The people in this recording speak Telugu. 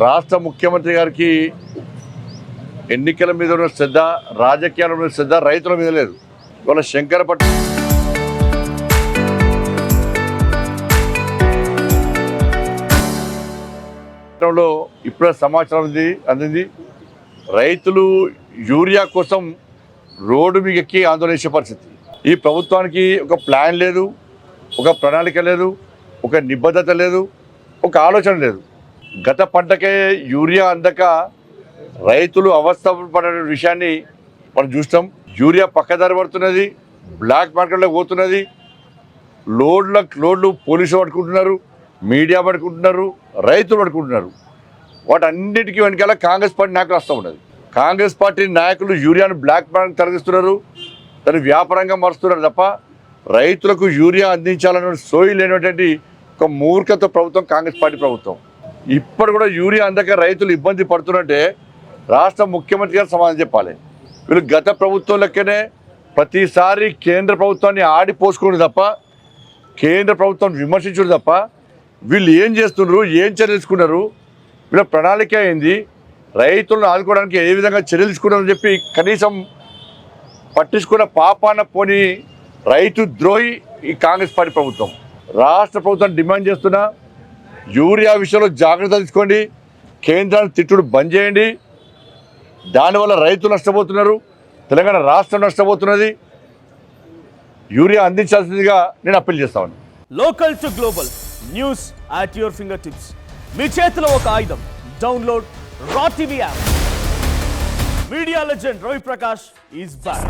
రాష్ట్ర ముఖ్యమంత్రి గారికి ఎన్నికల మీద ఉన్న శ్రద్ధ, రాజకీయాల మీద శ్రద్ధ రైతుల మీద లేదు. ఇవాళ శంకరపట్నంలో ఇప్పుడే సమాచారం అందింది. రైతులు యూరియా కోసం రోడ్డు మీద ఎక్కి ఆందోళన చేసే పరిస్థితి. ఈ ప్రభుత్వానికి ఒక ప్లాన్ లేదు, ఒక ప్రణాళిక లేదు, ఒక నిబద్ధత లేదు, ఒక ఆలోచన లేదు. గత పంటకే యూరియా అందక రైతులు అవస్థ పడే విషయాన్ని మనం చూస్తాం. యూరియా పక్కదారి పడుతున్నది, బ్లాక్ మార్కెట్లోకి పోతున్నది. లోడ్లు పోలీసులు పట్టుకుంటున్నారు, మీడియా పట్టుకుంటున్నారు, రైతులు పట్టుకుంటున్నారు. వాటన్నిటికీ వెనకాల కాంగ్రెస్ పార్టీ నాయకులు వస్తూ ఉన్నది. కాంగ్రెస్ పార్టీ నాయకులు యూరియాను బ్లాక్ మార్కెట్ తరలిస్తున్నారు, దాన్ని వ్యాపారంగా మారుస్తున్నారు తప్ప రైతులకు యూరియా అందించాలన్న సోయి లేనటువంటి ఒక మూర్ఖత ప్రభుత్వం కాంగ్రెస్ పార్టీ ప్రభుత్వం. ఇప్పుడు కూడా యూరియా అందక రైతులు ఇబ్బంది పడుతున్నట్టే రాష్ట్ర ముఖ్యమంత్రి గారు సమాధానం చెప్పాలి. వీళ్ళు గత ప్రభుత్వం లెక్కనే ప్రతిసారి కేంద్ర ప్రభుత్వాన్ని ఆడిపోసుకుని తప్ప, కేంద్ర ప్రభుత్వం విమర్శించుడు తప్ప వీళ్ళు ఏం చేస్తున్నారు, ఏం చర్యలు తీసుకున్నారు, వీళ్ళ ప్రణాళిక ఏంది, రైతులను ఆదుకోవడానికి ఏ విధంగా చర్యలు తీసుకున్నారని చెప్పి కనీసం పట్టించుకున్న పాపాన పోని రైతు ద్రోహి ఈ కాంగ్రెస్ పార్టీ ప్రభుత్వం. రాష్ట్ర ప్రభుత్వం డిమాండ్ చేస్తున్నా యూరియా విషయంలో జాగ్రత్త తీసుకోండి, కేంద్రాన్ని తిట్టుడు బంద్ చేయండి. దానివల్ల రైతులు నష్టపోతున్నారు, తెలంగాణ రాష్ట్రం నష్టపోతున్నది. యూరియా అందించాల్సిందిగా నేను అప్పీల్ చేస్తాను. Local to global news at your finger tips. మీ చేతిలో ఒక ఆయుధం. Download R TV app. Media legend Ravi Prakash is back.